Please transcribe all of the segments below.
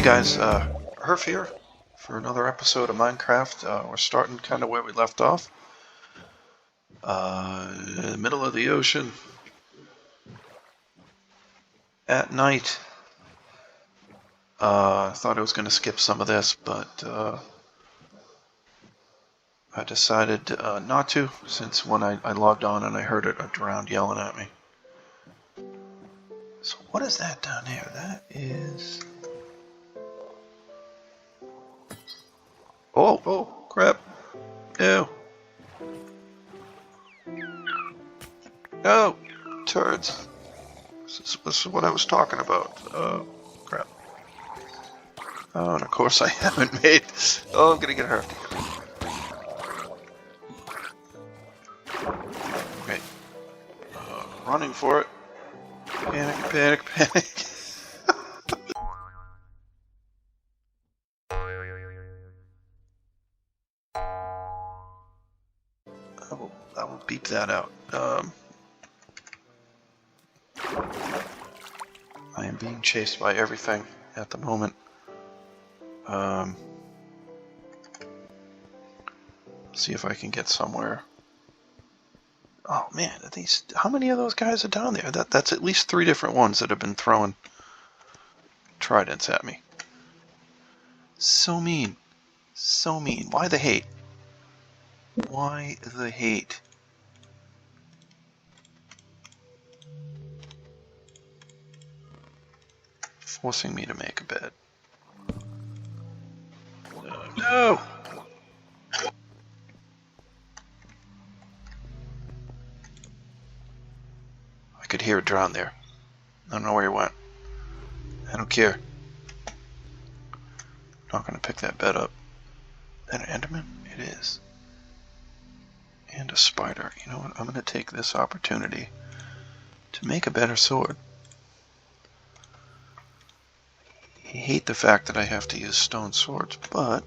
guys, Hrph here for another episode of Minecraft. We're starting kind of where we left off. In the middle of the ocean. At night. I thought I was going to skip some of this, but I decided not to, since when I logged on and I heard it drowned yelling at me. So what is that down there? That is... Oh, crap. Ew. No, turds. This is what I was talking about. Oh, crap. Oh, and of course I haven't made... Oh, I'm gonna get hurt. Okay. Running for it. Panic, panic, panic. I will beep that out. I am being chased by everything at the moment. See if I can get somewhere. Oh man, are these, how many of those guys are down there? That's at least 3 different ones that have been throwing tridents at me. So mean. So mean. Why the hate? Why the hate? Forcing me to make a bed. No! I could hear it drown there. I don't know where he went. I don't care. I'm not going to pick that bed up. Is that an Enderman? It is. And a spider. You know what? I'm going to take this opportunity to make a better sword. I hate the fact that I have to use stone swords, but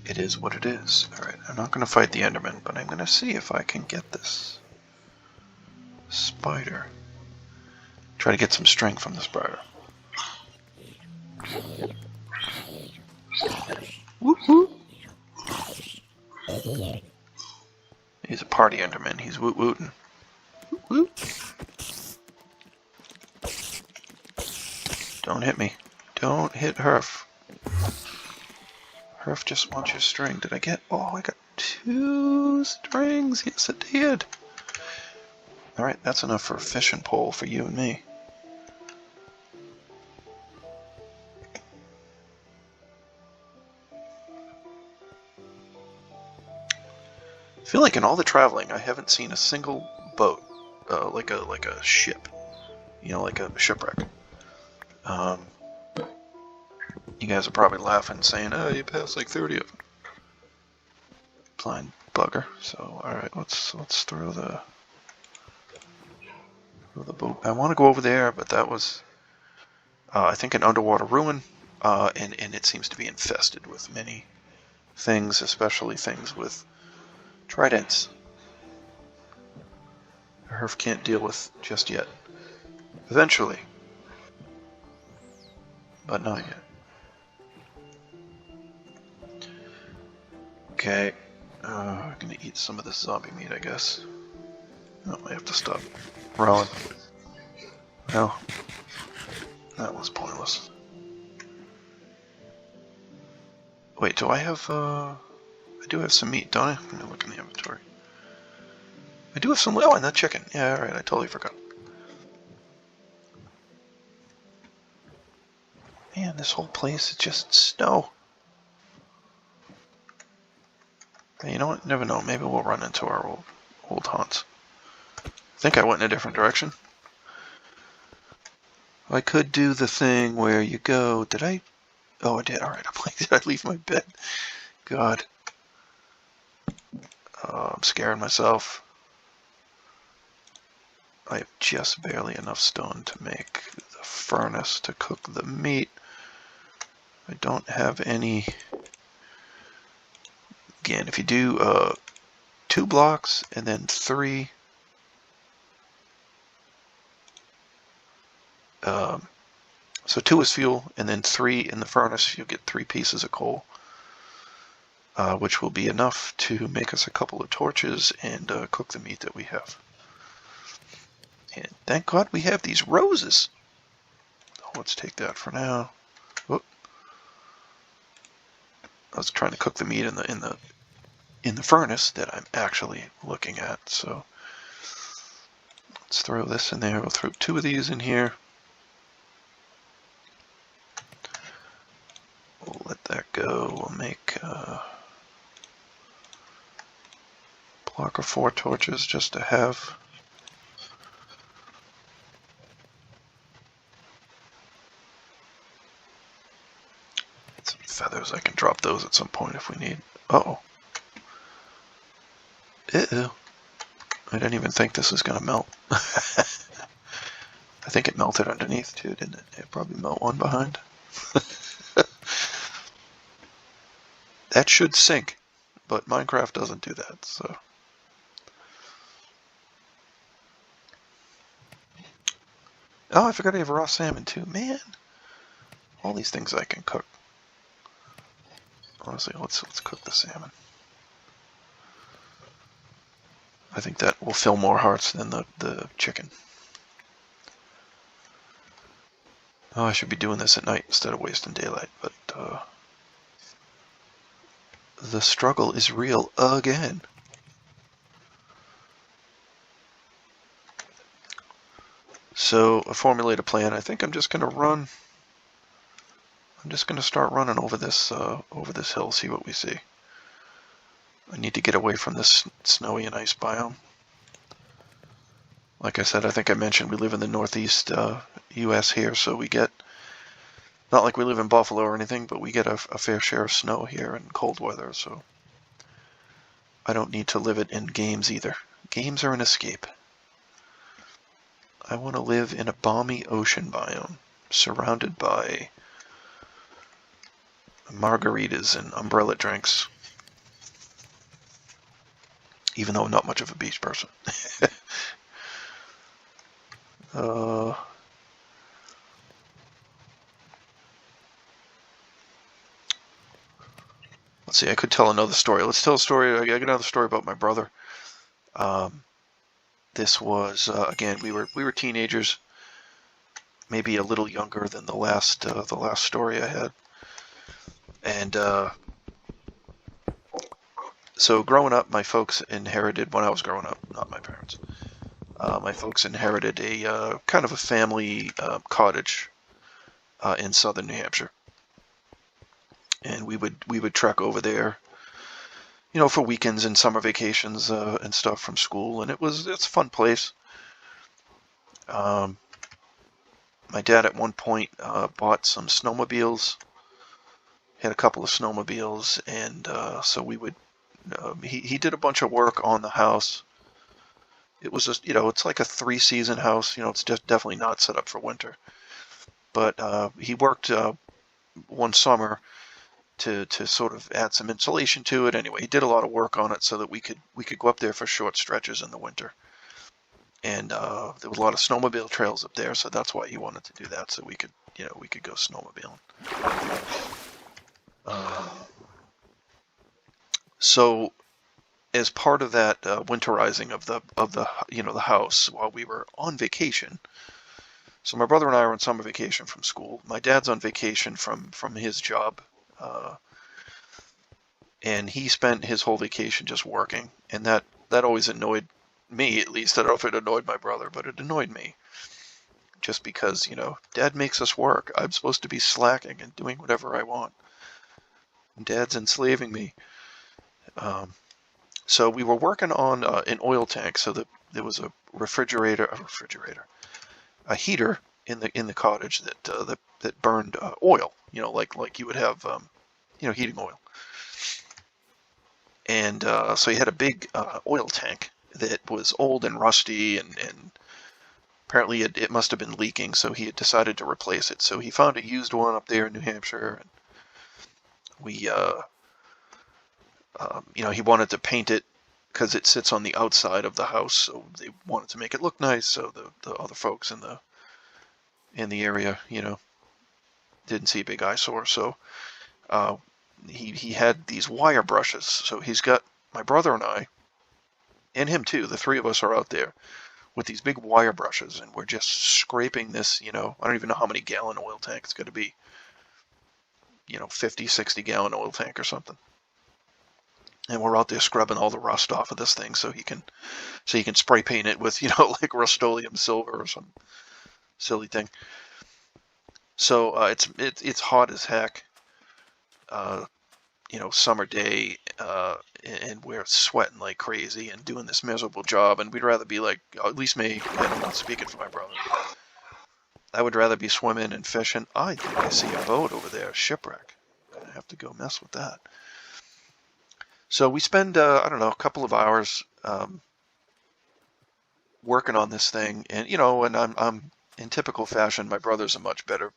it is what it is. Alright, I'm not going to fight the Enderman, but I'm going to see if I can get this spider. Try to get some strength from the spider. Whoop whoop. He's a party Enderman. He's woot wootin'. Woot woot. Don't hit me. Don't hit Hrph. Hrph just wants your string. Did I get... Oh, I got 2 strings. Yes, I did. Alright, that's enough for a fishing pole for you and me. I feel like in all the traveling, I haven't seen a single boat, like a ship. You know, like a shipwreck. You guys are probably laughing, saying, "Oh, you passed like 30 of them." Blind bugger. So, all right, let's throw the boat. I want to go over there, but that was, I think, an underwater ruin, and it seems to be infested with many things, especially things with tridents. Hrph can't deal with just yet. Eventually, but not yet. Okay, I'm gonna eat some of this zombie meat, I guess. Oh, I have to stop rowing. Well, that was pointless. Wait, do I have, I do have some meat, don't I? I'm gonna look in the inventory. I do have some, oh, and that chicken. Yeah, alright, I totally forgot. Man, this whole place is just snow. Hey, you know what? Never know. Maybe we'll run into our old haunts. I think I went in a different direction. I could do the thing where you go... Did I... Oh, I did. Alright, I'm like, did I leave my bed? God. I'm scaring myself. I have just barely enough stone to make the furnace to cook the meat. I don't have any... Again, if you do 2 blocks and then 3 So 2 is fuel, and then 3 in the furnace. You'll get 3 pieces of coal, which will be enough to make us a couple of torches and cook the meat that we have. And thank God we have these roses. Let's take that for now. Whoop. I was trying to cook the meat in the furnace that I'm actually looking at. So let's throw this in there. We'll throw 2 of these in here. We'll let that go. We'll make a block of 4 torches just to have. Some feathers. I can drop those at some point if we need. Uh-oh. Uh-oh. I didn't even think this was going to melt. I think it melted underneath too, didn't it? It probably melt one behind. That should sink, but Minecraft doesn't do that, so. Oh, I forgot I have raw salmon too. Man, all these things I can cook. Honestly, let's cook the salmon. I think that will fill more hearts than the chicken. Oh, I should be doing this at night instead of wasting daylight, but the struggle is real again. So I formulate a plan. I think I'm just going to run. I'm just going to start running over this hill, see what we see. I need to get away from this snowy and ice biome. Like I said, I think I mentioned we live in the northeast U.S. here, so we get, not like we live in Buffalo or anything, but we get a fair share of snow here and cold weather, so I don't need to live it in games either. Games are an escape. I want to live in a balmy ocean biome, surrounded by margaritas and umbrella drinks, even though I'm not much of a beach person. Let's see, I could tell another story. Let's tell a story. I got another story about my brother. This was, again, we were teenagers, maybe a little younger than the last story I had. And so growing up, my folks inherited, when I was growing up, not my parents, my folks inherited a kind of a family cottage in southern New Hampshire. And we would trek over there, you know, for weekends and summer vacations and stuff from school, and it's a fun place. My dad at one point bought some snowmobiles, had a couple of snowmobiles, and so we would. He did a bunch of work on the house. It was just, you know, it's like a 3-season house. You know, it's just definitely not set up for winter. But he worked one summer to sort of add some insulation to it. Anyway, he did a lot of work on it so that we could go up there for short stretches in the winter. And there was a lot of snowmobile trails up there, so that's why he wanted to do that, so we could go snowmobiling. So as part of that winterizing of the the house while we were on vacation. So my brother and I are on summer vacation from school. My dad's on vacation from his job. And he spent his whole vacation just working, and that always annoyed me, at least. I don't know if it annoyed my brother, but it annoyed me. Just because, Dad makes us work. I'm supposed to be slacking and doing whatever I want. And Dad's enslaving me. So we were working on an oil tank, so that there was a heater in the cottage that burned oil, like you would have, heating oil. And so he had a big oil tank that was old and rusty, and apparently it must have been leaking, so he had decided to replace it. So he found a used one up there in New Hampshire, and we, he wanted to paint it because it sits on the outside of the house, so they wanted to make it look nice, so the other folks in the in the area, didn't see a big eyesore. So he had these wire brushes. So he's got my brother and I, and him too. The three of us are out there with these big wire brushes, and we're just scraping this. I don't even know how many gallon oil tank it's going to be. 50, 60 gallon oil tank or something. And we're out there scrubbing all the rust off of this thing so he can spray paint it with, like Rust-Oleum silver or some silly thing. So it's hot as heck. Summer day, and we're sweating like crazy and doing this miserable job. And we'd rather be like, at least me, I'm not speaking for my brother. I would rather be swimming and fishing. I think I see a boat over there, Shipwreck. I have to go mess with that. So we spend, I don't know, a couple of hours working on this thing, and and I'm in typical fashion. My brother's a much better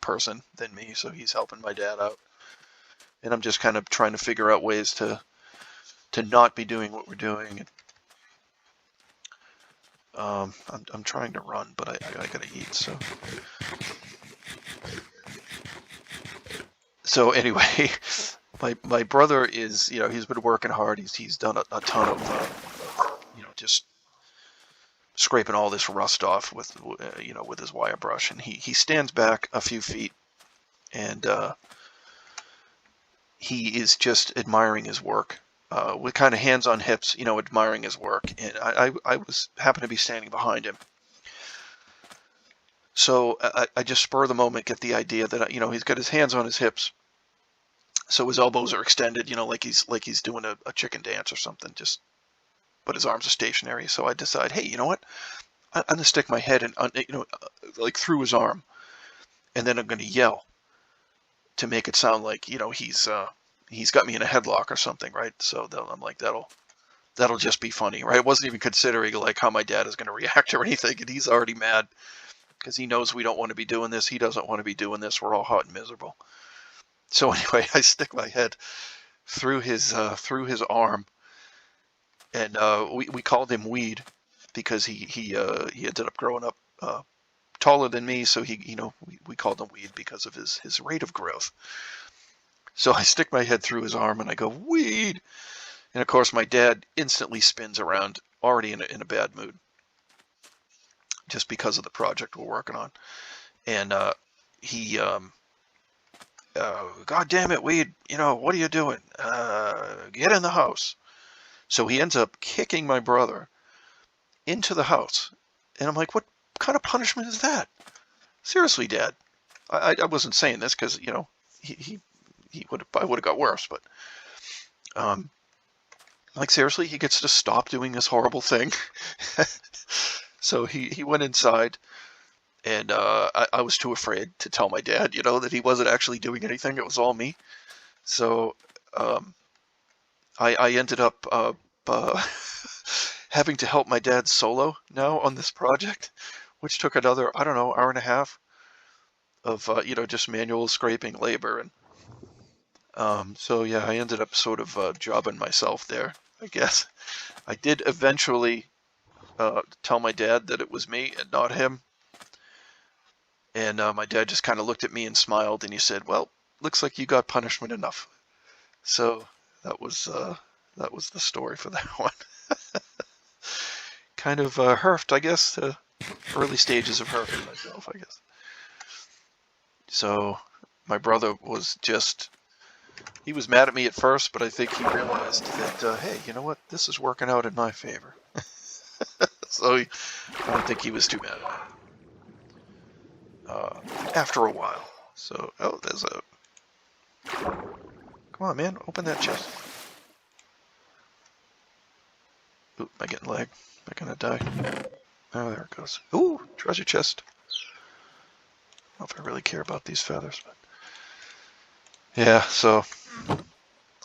person than me, so he's helping my dad out, and I'm just kind of trying to figure out ways to not be doing what we're doing. And, I'm trying to run, but I gotta eat. So anyway. My brother is, he's been working hard. He's done a ton of, just scraping all this rust off with, with his wire brush. And he stands back a few feet, and he is just admiring his work, with kind of hands on hips, admiring his work. And I happened to be standing behind him. So I just spur of the moment get the idea that, he's got his hands on his hips. So his elbows are extended, like he's doing a chicken dance or something, but his arms are stationary. So I decide, hey, you know what? I'm going to stick my head in, like through his arm, and then I'm going to yell to make it sound like, he's got me in a headlock or something, right? So I'm like, that'll just be funny, right? I wasn't even considering like how my dad is going to react or anything, and he's already mad because he knows we don't want to be doing this. He doesn't want to be doing this. We're all hot and miserable. So anyway, I stick my head through his arm, and we called him Weed because he ended up growing up taller than me. So we called him Weed because of his rate of growth. So I stick my head through his arm and I go, Weed, and of course my dad instantly spins around, already in a bad mood, just because of the project we're working on, and he. God damn it, Weed, what are you doing? Get in the house. So he ends up kicking my brother into the house. And I'm like, what kind of punishment is that? Seriously, Dad. I wasn't saying this because, he would have got worse, but like seriously, he gets to stop doing this horrible thing. So he went inside. And I was too afraid to tell my dad, that he wasn't actually doing anything. It was all me. So I ended up having to help my dad solo now on this project, which took another, I don't know, hour and a half of, just manual scraping labor. And so, yeah, I ended up sort of jobbing myself there, I guess. I did eventually tell my dad that it was me and not him. And my dad just kind of looked at me and smiled, and he said, well, looks like you got punishment enough. So that was the story for that one. Kind of Hrphed, I guess, early stages of Hrphed myself, I guess. So my brother he was mad at me at first, but I think he realized that, hey, you know what, this is working out in my favor. So I don't think he was too mad at me. After a while. So, there's a... Come on, man, open that chest. Ooh, am I getting lag? Am I gonna die? Oh, there it goes. Ooh, treasure chest. I don't know if I really care about these feathers, but... Yeah, so...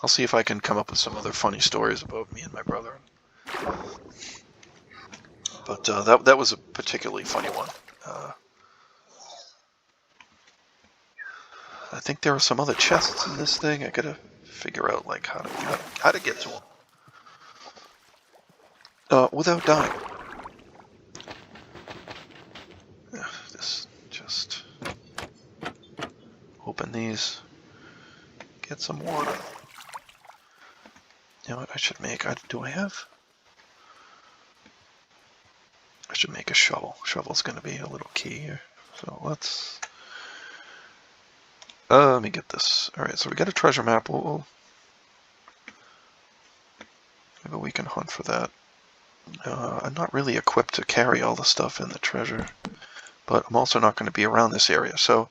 I'll see if I can come up with some other funny stories about me and my brother. But that was a particularly funny one. I think there are some other chests in this thing. I gotta figure out like how to get to them without dying. This just open these. Get some water. You know what I should make? Do I have? I should make a shovel. Shovel's going to be a little key here. So let's... let me get this. Alright, so we got a treasure map. Maybe we can hunt for that. I'm not really equipped to carry all the stuff in the treasure, but I'm also not going to be around this area, so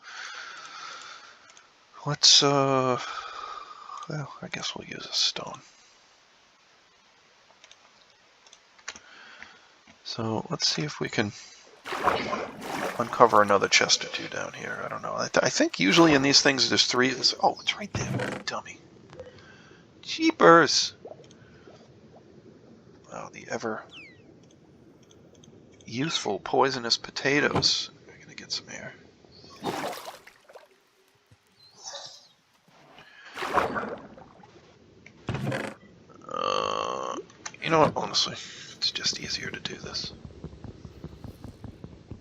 let's, well, I guess we'll use a stone. So let's see if we can uncover another chest or two down here. I don't know. I think usually in these things there's three. Oh, it's right there, dummy. Jeepers! Oh, the ever useful poisonous potatoes. I'm gonna get some air. You know what? Honestly, it's just easier to do this.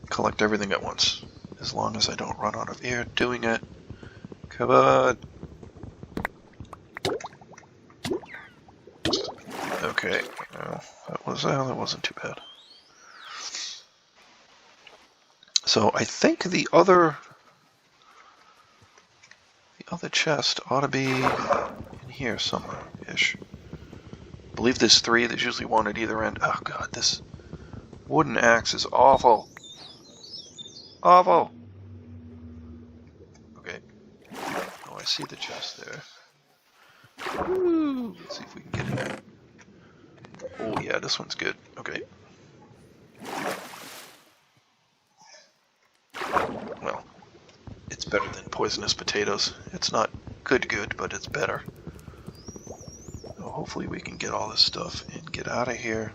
Collect everything at once. As long as I don't run out of air doing it. Come on. Okay. Well, that wasn't too bad. So I think the other chest ought to be in here somewhere-ish. I believe there's three. There's usually one at either end. Oh god, this wooden axe is awful. Awful. Okay. Oh, I see the chest there. Woo! Let's see if we can get in there. Oh yeah, this one's good. Okay. Well, it's better than poisonous potatoes. It's not good, but it's better. So hopefully we can get all this stuff and get out of here.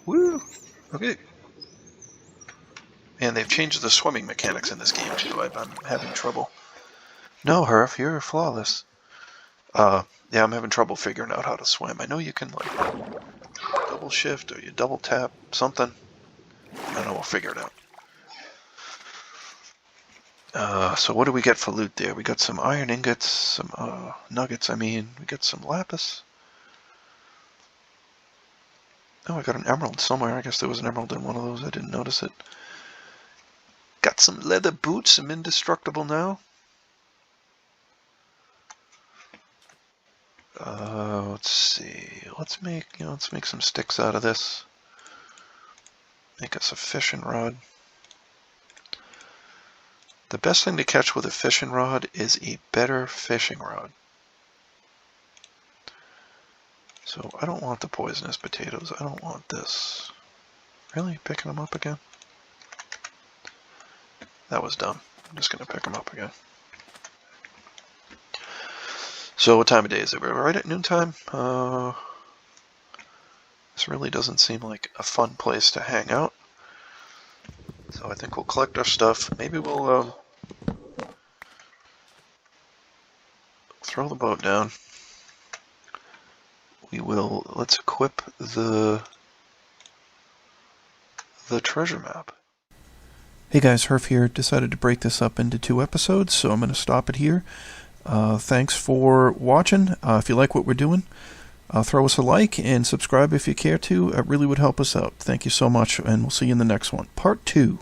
Woo! Okay. And they've changed the swimming mechanics in this game too. I'm having trouble. No, Hrph, you're flawless. Yeah, I'm having trouble figuring out how to swim. I know you can, like, double shift or you double tap something. I don't know, we'll figure it out. So what do we get for loot there? We got some iron ingots, some nuggets, I mean. We got some lapis. Oh, I got an emerald somewhere. I guess there was an emerald in one of those. I didn't notice it. Got some leather boots. I'm indestructible now. Let's see. Let's make some sticks out of this. Make us a fishing rod. The best thing to catch with a fishing rod is a better fishing rod. So I don't want the poisonous potatoes. I don't want this. Really? Picking them up again? That was dumb. I'm just going to pick them up again. So what time of day is it? We're right at noontime. This really doesn't seem like a fun place to hang out. So I think we'll collect our stuff. Maybe we'll throw the boat down. Let's equip the treasure map. Hey guys, Hrph here. Decided to break this up into 2 episodes, so I'm going to stop it here. Thanks for watching. If you like what we're doing, throw us a like and subscribe if you care to. It really would help us out. Thank you so much, and we'll see you in the next one. Part 2.